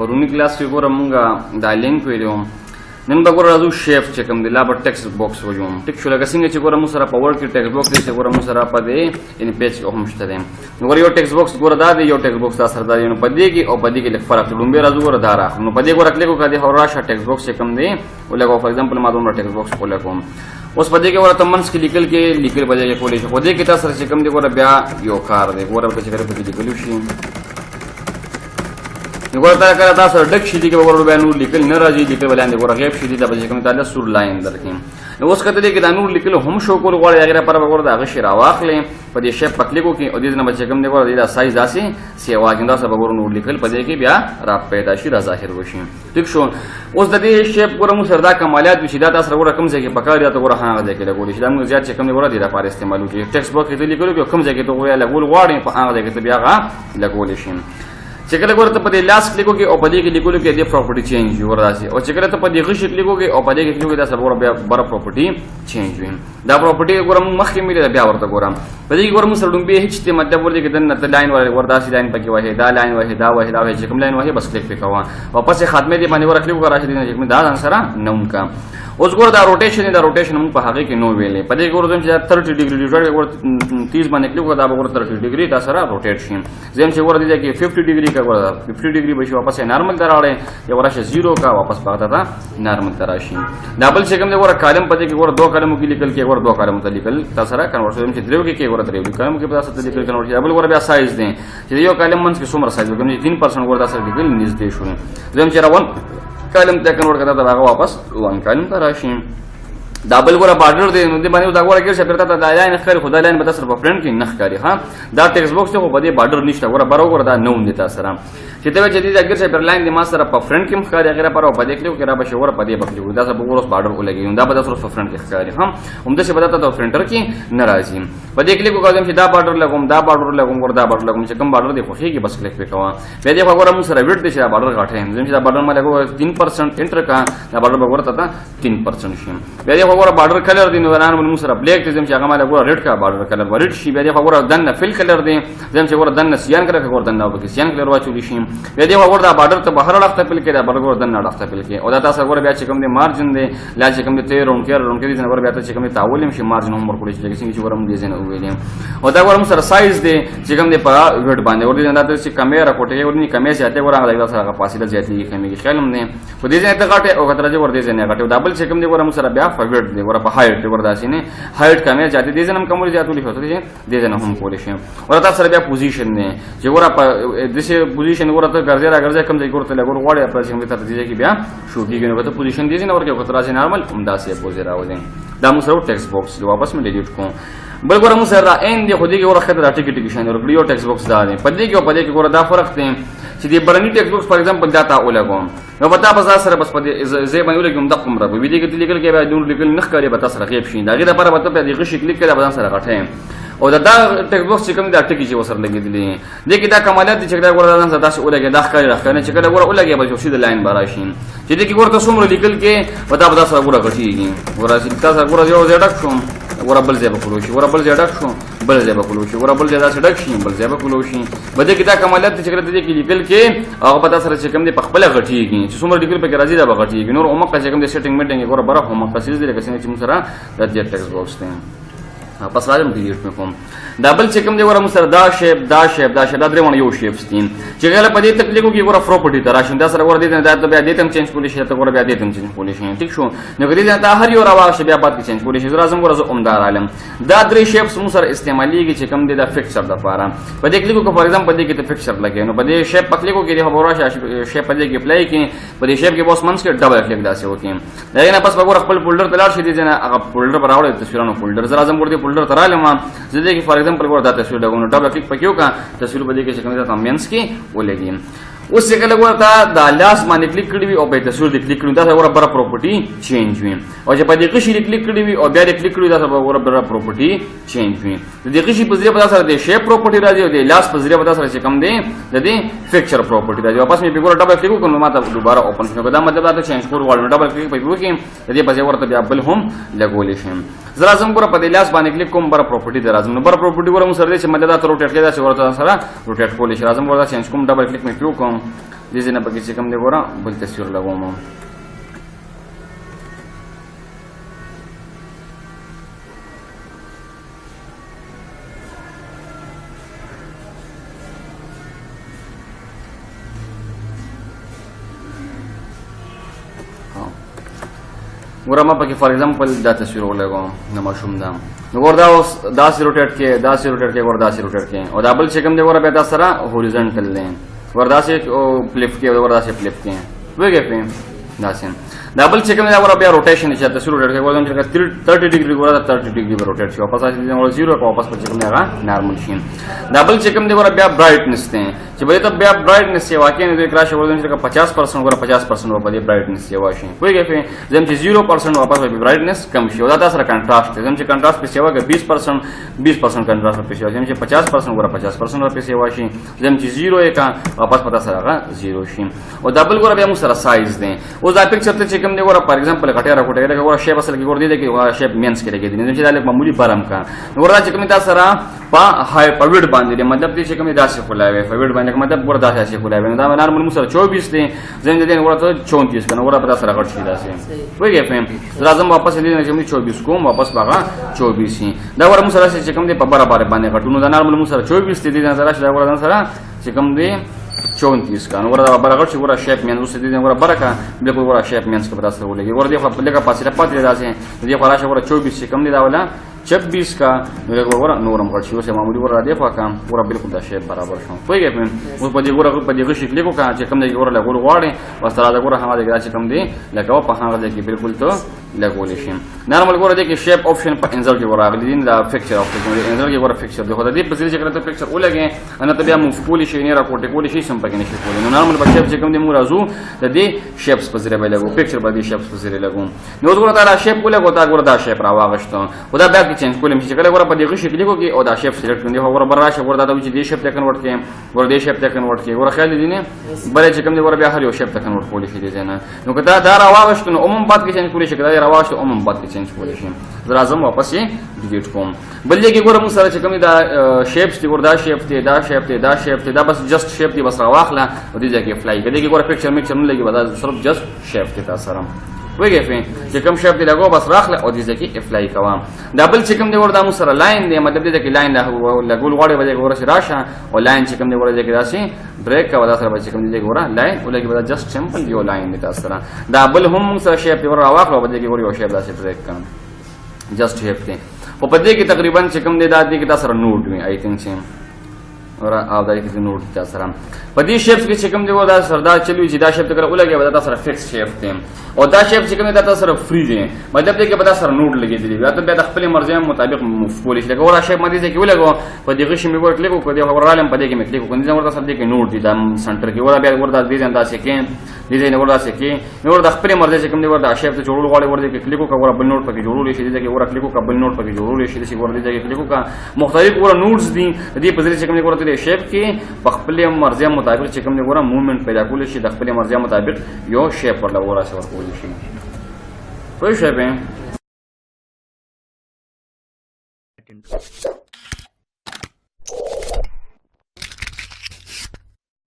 پرونی کلاس کې ګوره مونږه دا لینک ویلو نن به ګوره راځو شیف چې کوم دی لا به ټیکسټ باکس وایو ټیک شو لکه څنګه چې ګوره موږ سره په ورډ کې ټیکسټ باکس دی چې ګوره موږ سره په دې ان پیج کې هم شته دی ګوره یو ټیکسټ باکس ګوره دا دی یو ټیکسټ باکس دا سره دا نو په دې کې او په دې کې لږ فرق دی لومبه راځو ګوره دا راخلو نو په دې ګوره کلیک وکړئ او راشه ټیکسټ باکس چې کوم دی ولګو فار ایگزامپل ما دومره ټیکسټ باکس ولیکم اوس په دې کې ګوره تمنس کې لیکل په دې کې کولی شي په دې کې تاسو سره چې کوم دی ګوره بیا یو کار دی ګوره په چې په دې لیکلو شي ګوره دا کړه تاسو ډک شي چې ګوره به نور لیکل نه راځي لیکل ولاندې ګوره غیب شي دا به کوم تعالی سور لاین درکې نو اوس کته دې کې دا نور لیکل هم شو کول غواړي هغه پر ګوره دا غشي راواخلې په دې شیپ پکلیکو کې او دې نه بچ کوم دې ګوره دا سایز داسي سی واګنده سبا ګوره نور لیکل په دې کې بیا را پیدا شي را ظاهر وشي ٹھیک شو اوس د دې شیپ ګوره مو سره دا کمالات وشي دا تاسو ګوره کوم ځای کې پکاره یا ته ګوره هغه ځای کې لګول شي دا موږ زیات چې کوم ګوره دې لپاره استعمالو کې ټیکسټ باکس کې لیکلو کې کوم ځای کې ته ګوره لګول غواړي په هغه ځای کې ته بیا هغه لګول شي چې کله ګوره ته په دې لاس کلیکو کې او په دې کې لیکلو کې دې پراپرټي چینج وراسي او چې کله ته په دې غشي کلیکو کې او په دې کې کلیکو دا سره بیا بره پراپرټي چینج وي دا پراپرټي ګوره مخکې مې بیا ورته ګورم په دې کې ګوره موږ سره ډومبه هیڅ ته مطلب ورته کې دنه لاین ورداسي لاین پکې وایي دا لاین وایي دا وایي دا وایي چې کوم لاین وایي بس کلیک وکوا واپس خاتمه دې باندې ورکلیک وکړه چې دې دا سره نوم کا اوس ګوره دا روټیشن موږ په هغه کې نو ویلې په دې ګوره چې 30 ډیګري ډیوټ ګوره 30 باندې کلیک وکړه دا ګوره 30 ډیګري دا سره روټیټ شي زم چې ګوره دې کې 50 ډیګري کا ګوره 50 ډیګري به شي واپس نارمل دراړې یا ورشه 0 کا واپس پاتہ تا نارمل تراشي ډبل چې کوم دې ګوره کالم په دې کې ګوره 2 کالمو کې لیکل کې ګوره 2 کالمو ته لیکل تا سره کنورټ شوم چې درو کې ګوره درو کالمو کې په تاسو ته لیکل کنورټ ډبل ګوره بیا سایز دی چې یو کالم منځ کې څومره سایز وکړي 3% ګوره تاسو لیکل نږدې شو زم چې راون کالم ته کنورټ کړه دا هغه واپس 1 کالم تراشي دابل ګوره بارډر دی نو دې باندې دا ګوره کې څه پرته دا لاین ښکاری خدای لاین به تاسو په فرنٹ کې نه ښکاری ها دا ټیکسټ باکس ته خو په دې بارډر نشته ګوره برابر دا نوم دي تاسو سره چې ته چې دې اگر څه پر لاین دی ما سره په فرنٹ کې ښکاری هغه پر په دې کلیو کې را به شو ور په دې بکلیو دا سبا ګوره بارډر ولګي دا به تاسو په فرنٹ کې ښکاری هم همدا څه بداته ته فرنټر کې ناراضي په دې کلیو کوم چې دا بارډر لګوم دا بارډر لګوم ګوره دا بارډر لګوم چې کوم بارډر دی خو کې بس کلیک وکوا په دې ګوره موږ سره ویډ دي چې بارډر غاټه هم چې دا بارډر ما لګو 3% انټر کا دا بارډر ګوره ته 3% شي په دې ګوره بارډر کلر دی نو نن موږ سره بلیک دي چې هغه ما لګو ریډ کا بارډر کلر ورډ شي په دې ګوره دنه فل کلر دی چې ګوره دنه سیان کلر ګوره دنه وبکه سیان کلر واچول شي په دې ګوره بارډر ته بهر راخته پل کې دا بارډر دنه راخته پل کې او دا تاسو ګوره بیا چې کوم دی مارجن دی لا چې کوم دی 13 رون کې دي ګوره بیا ته چې کوم دی تاول هم شي مارجن هم ورکول شي چې ګوره موږ دې نه ویلې او دا ګوره سره سایز دی چې کوم دی په ویډ باندې ور دي دا چې کیمرا کوټه ورني کمې سي اته ګوره هغه سره فاصله زیاتې کمیږي خیالم نه په دې ځای ته غټه او غترځ ور دي نه غټه ډبل چې کوم دی ګوره سره بیا فویډ دی ګوره په هایټ ور داسي نه هایټ کمې زیاتې دي زنم کوم زیاتول شي دې نه هم کول شي او تاسو سره بیا پوزیشن نه چې ګوره په دې پوزیشن ګوره ته ګرځي راګرځي کوم ځای ګوره ته لګور غواړي په څنګه ته دې کې بیا شو کیږي نو ته پوزیشن دې نه ورکه کوتره سي نارمل همدا سي پوزي راوځي دا مو سره ټیکسټ باکس واپس مې ډیلیټ کوم بل ګوره مو سره ان دې خو دې ګوره خطر ټیکټ کې شان ورګړیو ټیکسټ باکس دا دی په دې کې ګوره دا فرق دی چې دې برني ټیکسټ باکس فار ایگزامپل دا تا ولګوم نو پتا په سره بس په دې زې باندې ولګوم د کوم را په دې کې لیکل کې به نور لیکل نه ښکاري به تاسو غیب شي دا غیر لپاره به ته دې غشي کلیک کړه به سره غټه او دا ټیکسټ باکس چې کوم دا ټکی چې وسر لګیدلې دې کې دا کمالات چې دا ګوره دا تاسو ولګي دا ښکاري راخنه چې کله ګوره ولګي به شو د لاین براشین چې دې کې ګوره تاسو مر لیکل کې ودا به تاسو ګوره غټيږي ګوره چې تاسو ګوره یو زړک شوم ګوره بل ځای به کولو شي ګوره بل ځای ډک شو بل ځای به کولو شي ګوره بل ځای داسې ډک شي بل ځای به کولو شي بده کې دا کمالات چې کله دې کې لیکل کې هغه پتا سره چې کوم دې په خپل غټيږي چې څومره لیکل پکې راځي دا به غټيږي نور عمق چې کوم دې سیټینګ میټینګ ګوره بره هم خاصه دې لکه څنګه چې موږ سره د دې ټیکسټ باکس ته پس راځم ډیلیټ کوم دا بل چې کوم دی ګوره سره دا شیپ دا درې ونه یو شیپس دي چې کله په دې تکلیکو کې ګوره پراپرټي ته راشي دا سره ګوره دې دا بیا دې تم چینج کولی شي ته ګوره بیا دې تم چینج کولی شي ٹھیک شو نو دې دا هر یو راوښ بیا بعد کې چینج کولی شي راځم ګوره زه عمدار عالم دا درې شیپس مو سره استعماليږي چې کوم دی دا فکسچر د لپاره په دې کلیکو کو فار ایگزامپل دې کې ته فکسچر لګي نو په دې شیپ په کلیکو کې دې خبره شي شیپ په دې کې اپلای کې په دې شیپ کې بوس منس کې ډبل کلیک داسې وکي دا نه پس ګوره خپل فولډر تلار شي دې نه هغه فولډر براوړې تصویرونو فولډر زه راځم ګوره دې فولډر ترالم زه دې کې فار ایگزامپل ګوره دا تصویر لګوم ډبل کلیک پکې وکړه تصویر په دې کې چې کوم دا مینس کې ولګي اوس کله ورته دا لاس باندې کلیک کړی وي او په تصویر دې کلیک کړی دا سره بره پراپرټي چینج وي او چې په دې قشي دې کلیک کړی وي او بیا دې کلیک کړی دا سره بره پراپرټي چینج وي د دې قشي په ذریعہ په سره د شیپ پراپرټي راځي او د لاس په ذریعہ په سره چې کوم دی د دې فکچر پراپرټي راځي واپس مې په ګور ډبل کلیک وکړم ماته دوباره اوپن شو دا مطلب دا چینج کول غواړم ډبل کلیک په وکړم د دې په ځای ورته بیا بل هم لګولې شم زرا زم ګور په دې لاس باندې کلیک کوم بره پراپرټي درازم نو بره پراپرټي ګورم سره چې مطلب دا روټیټ کېدا چې ورته سره روټیټ کولې شي راځم ورته چینج کوم ډبل کلیک مې پیو کوم دې ځنه پکې چې کوم دی ګور بل تصویر لګوم ورما پکې فار ایگزامپل دا تصویر ولګوم نو ماشوم دا نو وردا دا سی روټیټ کې وردا سی روټیټ کې او دا بل چې کوم دی ور به دا سره هوریزونټل لین وردا سی فلپ کې وردا سی فلپ کې وګورئ په دا سین دا بل چې کوم دی ور بیا روټیشن چې تصویر روټیټ کې وردا چې 30 ډیګري وردا 30 ډیګري روټیټ شي واپس راځي نو 0 کو واپس په چې کوم دی هغه نارمل شي دا بل چې کوم دی ور بیا برایټنس ته چې به ته بیا برایټنس یې واقع نه دی کراش وردا چې 50% ور 50% ور په برایټنس یې واشي وګورئ په زم چې 0% واپس به برایټنس کم شي او دا سره کنټراسټ زم چې کنټراسټ په سیوا کې 20% کنټراسټ په سیوا زم چې 50% ور 50% ور په سیوا شي زم چې 0 یې کا واپس پتا سره هغه 0 شي او دا بل ور بیا مو سره سایز دی او دا پکچر ته چې کوم دی ور فار ایگزامپل غټه راکوټه دا ور شیپ اصل کې ور دی چې شیپ مینس کې لګی دی چې دا لکه معمولی برم کا ور چې کوم دا سره په های پرویډ باندې مطلب دې چې کوم دا څه خلاوي پرویډ باندې مطلب ور دا څه خلاوي دا نارمل مو سره 24 دی زم دې ور ته 34 کنه ور په سره غټ شي دا سي وګورئ فهم لازم واپس دې چې 24 کوم واپس باغه 24 شي دا ور مو سره چې کوم دی په برابر باندې غټونو دا نارمل مو سره 24 دی دا سره چې ور سره چې کوم دی 34 کا نو وردا برابر چې ورا شیپ مین اوس دې ورا برکا بالکل ورا شیپ مین څخه براسته ولګي ور دې خپل لګه پاسه پاتې راځي دې خورا شه ورا 24 کم دی دا ولا 26 کا نو ورا نورم غړ شي اوس معمولی ورا دې خوا کم ورا بالکل دا شیپ برابر شو پوهیږئ په اوس په دې ورا په دې شکل کو کا چې کم دی ورا لګول غواړي وسره دا ورا هغه دې چې کم دی لګاو په هغه دې کې بالکل ته لګول شي نارمل ورا دې کې شیپ آپشن په انزل کې ورا غلي دین دا فکچر آپشن دې انزل کې ورا فکچر دې خو دې په ځای چې کړه ته فکچر ولګي انا ته بیا مفعول شي نه را کوټه کول شي سم پکې نشي کولای نو نارمل په شیپ چې کوم دې مو راځو د دې شیپس په ذریعہ لګو فکچر باندې شیپس په ذریعہ لګو نو وګورئ دا شیپ ولګو تا ګور دا شیپ را واغښتو خدا بیا کې چینج کولم چې کله ورا په دې شکل کې او دا شیپ سلیکټ کړئ هو ورا براشه وردا دا چې دې شیپ ته کنورټ کړئ ور دې شیپ ته کنورټ کړئ ور خیال دې نه بلې چې کوم دې ور بیا هر یو شیپ ته کنورټ کول شي دې نه نو کدا دا را واغښتو نو عموم بعد کې چینج کول شي کدا را واغښتو عموم بعد کې چینج کول شي لازم واپس یې ډیلیټ کوم بل دې کې ګورم سره چې کوم دا شیپس دې ور دا شیپ ته دا شیپ ته دا شیپ ته دا بس جست شیپ دې بس را واخله او دې ځکه فلای کړي کې ګور پکچر میکچر نه لګي بدا صرف جست شیپ ته تاسو وګورئ چې کوم شیپ دې لګو بس راخله او دې ځکه اپلای کوم ډبل چې کوم دې ور دا مو سره لاین دې مطلب دې کې لاین لګول غواړي وجه ګور راشه او لاین چې کوم دې ور دې کې راشي بریک کا ودا سره چې کوم دې ګور لاین ولګي ودا جست سمپل یو لاین دې تاسو سره ډبل هم سره شیپ ور راواخله وجه کې ور یو شیپ داسې بریک کوم جست شیپ ته په پدې کې تقریبا چې کوم دې دا دې کې تاسو سره نوٹ وي آی تھنک سیم اور او دا کې نوٹ تاسو سره په دې شیپ کې چې کوم دی ودا سردا چلوي چې دا شیپ ته ولګي ودا تاسو سره فکس شیپ ته او دا شیپ چې کوم دی تاسو سره فری دی مطلب دې کې ودا سره نوٹ لګي دی یا ته د خپل مرزي مطابق مفعول شي لکه ورا شیپ مدي چې ولګو په دې غشي مې ور کلیک کو دی ورالم په دې کې مې کلیک کو دې ورته سره دې کې نوٹ دی دا سنټر کې ورا بیا وردا دې انداز کې دې نه وردا کې نو د خپل مرزي چې کوم دی وردا شیپ ته جوړول غواړي ورته کې کلیک کو ورا بل نوٹ پکې جوړول شي دې کې ورا کلیک کو بل نوٹ پکې جوړول شي دې ورته دې کې کلیک کو مختلف ورا نوټس دي دې په ځای چې کوم دی ورته شیپ کې په خپل مرزي مطابق چې کوم دی ورا موومېنټ پیدا کول شي د خپل مرزي مطابق یو شیپ ورلا ورا سره کول شي پوه شئ